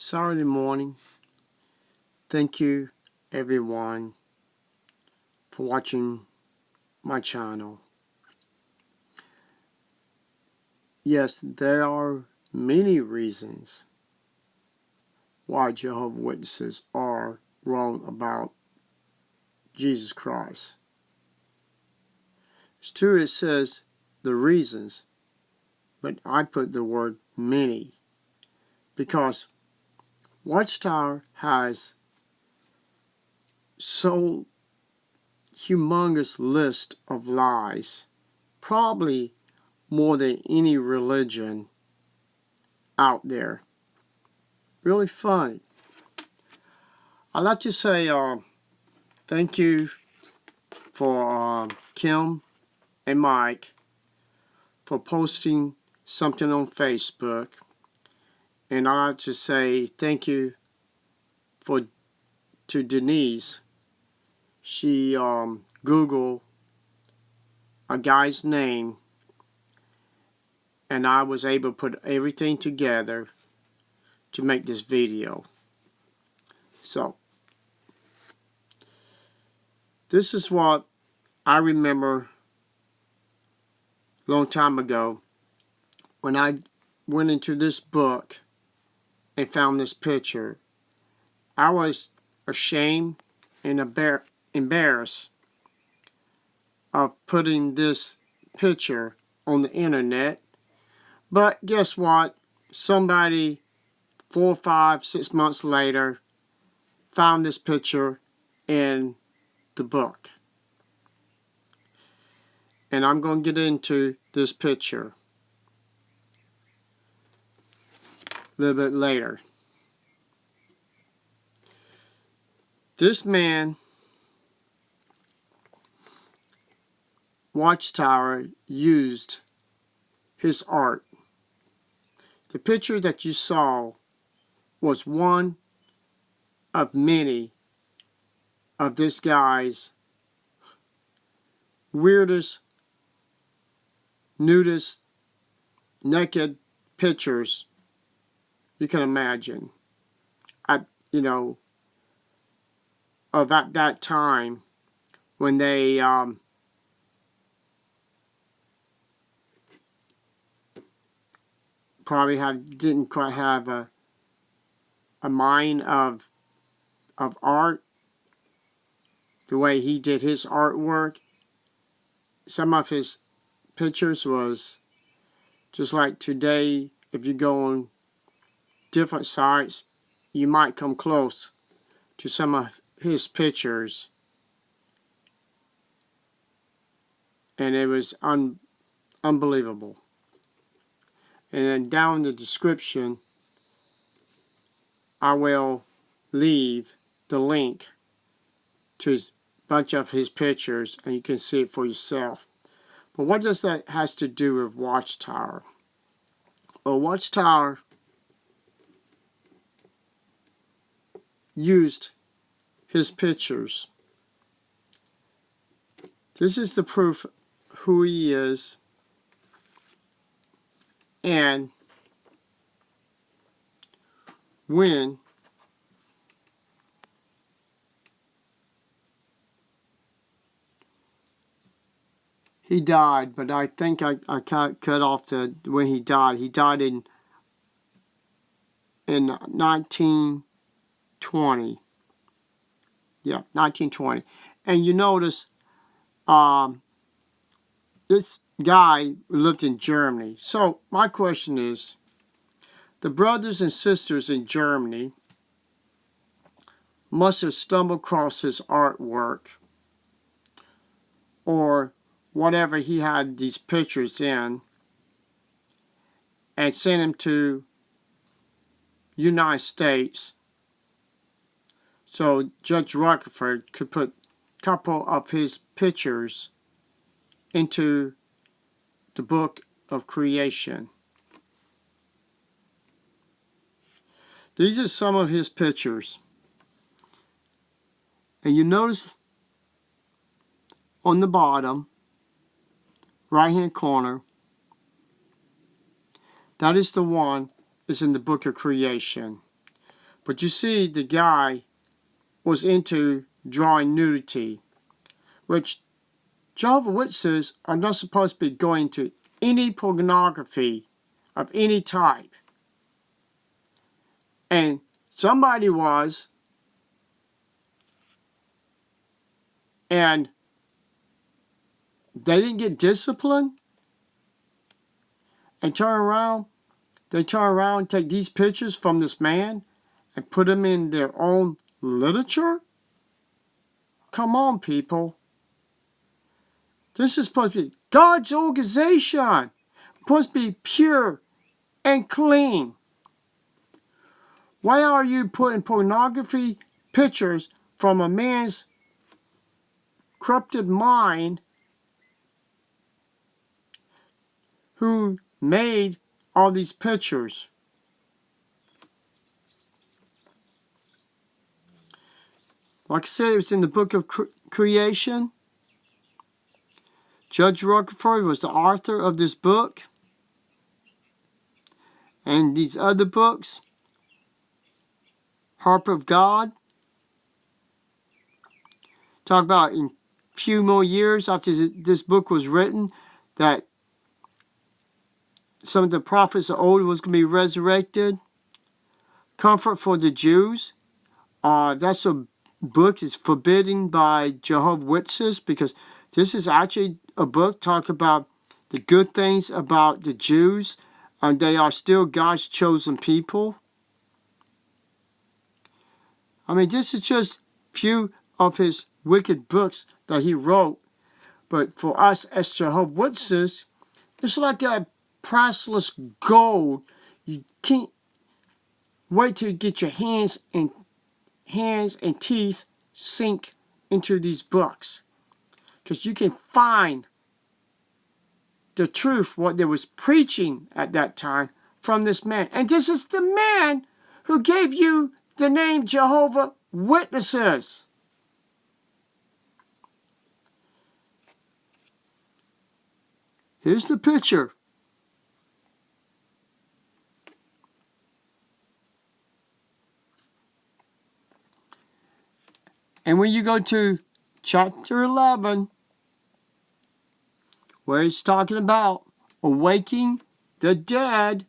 Saturday morning. Thank you everyone for watching my channel. Yes, there are many reasons why Jehovah's Witnesses are wrong about Jesus Christ. It's true it says the reasons, but I put the word many because Watchtower has so humongous list of lies, probably more than any religion out there. Really funny. I'd like to say thank you for Kim and Mike for posting something on Facebook, and I'd like to say thank you to Denise. She Googled a guy's name, and I was able to put everything together to make this video. So this is what I remember a long time ago when I went into this book and found this picture. I was ashamed and embarrassed of putting this picture on the internet. But guess what? Somebody 4, 5, 6 months later found this picture in the book. And I'm going to get into this picture a little bit later. This man, Watchtower, used his art. The picture that you saw was one of many of this guy's weirdest, nudist, naked pictures you can imagine. At that time when they probably didn't quite have a mind of art the way he did his artwork. Some of his pictures was just like today. If you go on different sites, you might come close to some of his pictures, and it was unbelievable. And then down in the description I will leave the link to a bunch of his pictures, and you can see it for yourself. But what does that has to do with Watchtower? Well, Watchtower used his pictures. This is the proof who he is, and when he died. But I think I cut off the when he died. He died in 1920. Yeah, 1920. And you notice this guy lived in Germany. So my question is, the brothers and sisters in Germany must have stumbled across his artwork or whatever he had these pictures in and sent him to United States so Judge Rutherford could put a couple of his pictures into the book of creation. These are some of his pictures. And you notice on the bottom right hand corner, that is the one that's in the book of creation. But you see, the guy was into drawing nudity, which Jehovah Witnesses are not supposed to be going to any pornography of any type. And somebody was, and they didn't get disciplined and they turn around and take these pictures from this man and put them in their own literature? Come on, people. This is supposed to be God's organization. It's supposed to be pure and clean. Why are you putting pornography pictures from a man's corrupted mind who made all these pictures? Like I said, it was in the book of creation. Judge Rutherford was the author of this book and these other books. Harp of God. Talk about in a few more years after this book was written that some of the prophets of old was going to be resurrected. Comfort for the Jews. That's a book is forbidden by Jehovah Witnesses, because this is actually a book talking about the good things about the Jews, and they are still God's chosen people. I mean, this is just few of his wicked books that he wrote. But for us as Jehovah Witnesses, it's like a priceless gold. You can't wait to get your hands and teeth sink into these books, because you can find the truth, what they was preaching at that time from this man. And this is the man who gave you the name Jehovah Witnesses. Here's the picture. And when you go to chapter 11, where it's talking about awaking the dead,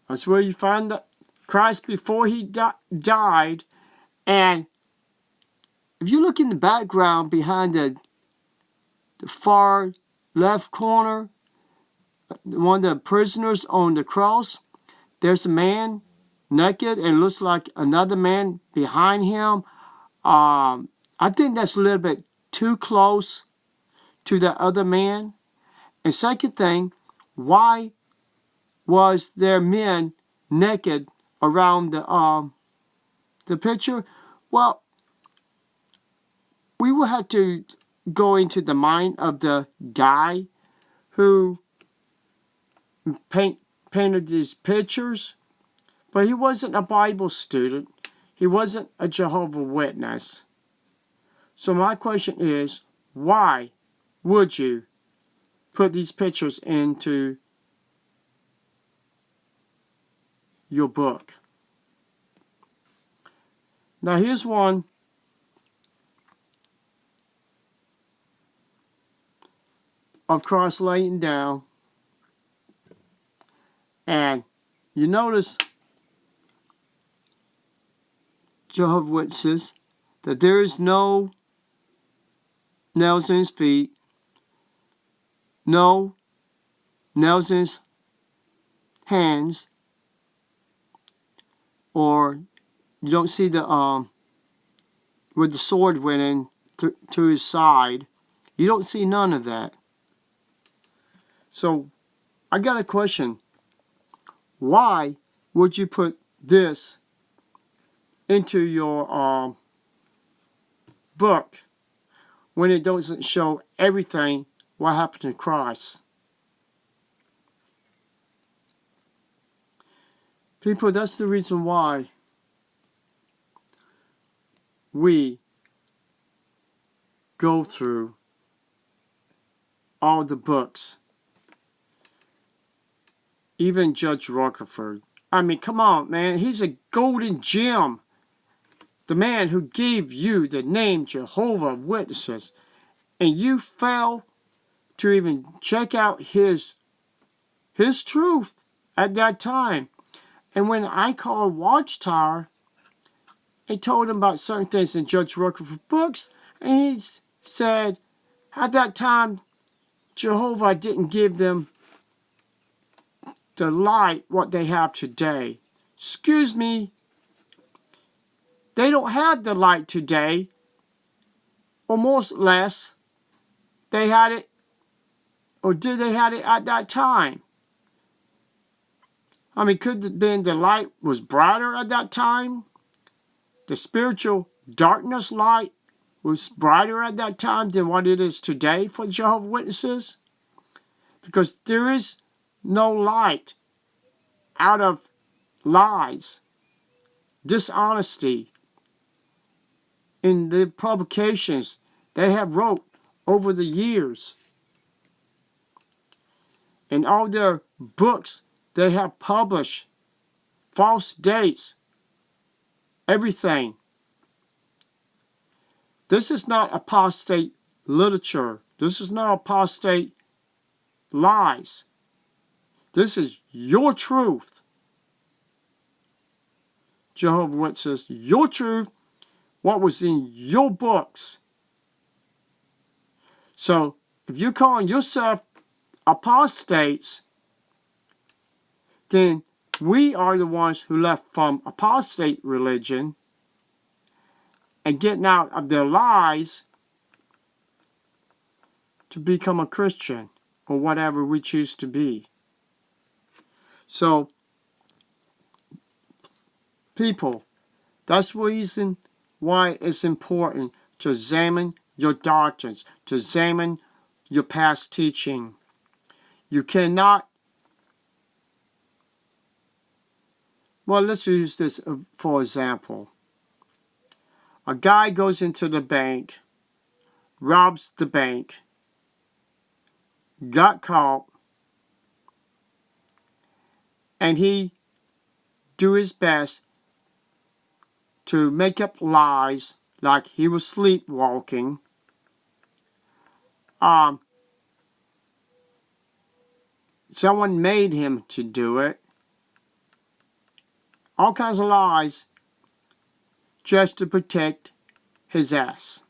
that's where you find the Christ before he died. And if you look in the background behind the far left corner, one of the prisoners on the cross, there's a man naked and looks like another man behind him. I think that's a little bit too close to that other man. And second thing, why was there men naked around the picture? Well, we will have to go into the mind of the guy who painted these pictures, but he wasn't a Bible student. He wasn't a Jehovah Witness. So my question is, why would you put these pictures into your book? Now here's one of Christ laying down, and you notice Jehovah's Witnesses that there is no nails in his feet, no nails in his hands, or you don't see the where the sword went in to his side. You don't see none of that. So I got a question. Why would you put this into your book when it doesn't show everything what happened to Christ? People, that's the reason why we go through all the books. Even Judge Rutherford I mean, come on, man. He's a golden gem. The man who gave you the name Jehovah Witnesses. And you fail to even check out his truth at that time. And when I called Watchtower, I told him about certain things in Judge Rutherford books, and he said at that time Jehovah didn't give them the light what they have today. Excuse me, they don't have the light today, or more or less, they had it, or did they have it at that time? I mean, could it have been the light was brighter at that time? The spiritual darkness light was brighter at that time than what it is today for Jehovah's Witnesses? Because there is no light out of lies, dishonesty in the publications they have wrote over the years. In all their books they have published, false dates, everything. This is not apostate literature. This is not apostate lies. This is your truth. Jehovah's Witnesses, your truth, what was in your books. So, if you're calling yourself apostates, then we are the ones who left from apostate religion and getting out of their lies to become a Christian or whatever we choose to be. So, people, that's the reason why it's important to examine your doctrines, to examine your past teaching. You cannot, well, let's use this for example. A guy goes into the bank, robs the bank, got caught, and he do his best to make up lies like he was sleepwalking. Someone made him to do it. All kinds of lies just to protect his ass.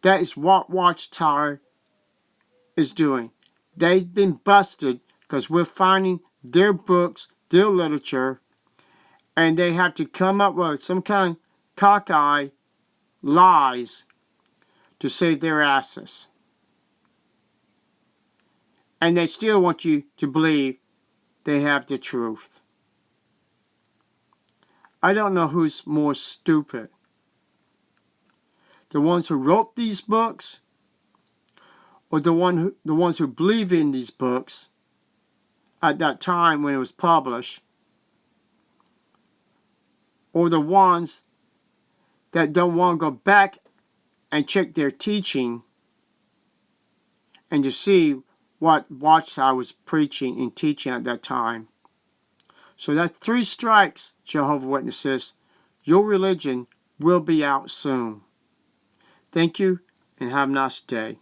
That is what Watchtower is doing. They've been busted because we're finding their books, their literature, and they have to come up with some kind of cockeyed lies to save their asses. And they still want you to believe they have the truth. I don't know who's more stupid. The ones who wrote these books, or the ones who believe in these books at that time when it was published, or the ones that don't want to go back and check their teaching and to see what Watchtower was preaching and teaching at that time. So that's 3 strikes, Jehovah's Witnesses. Your religion will be out soon. Thank you and have a nice day.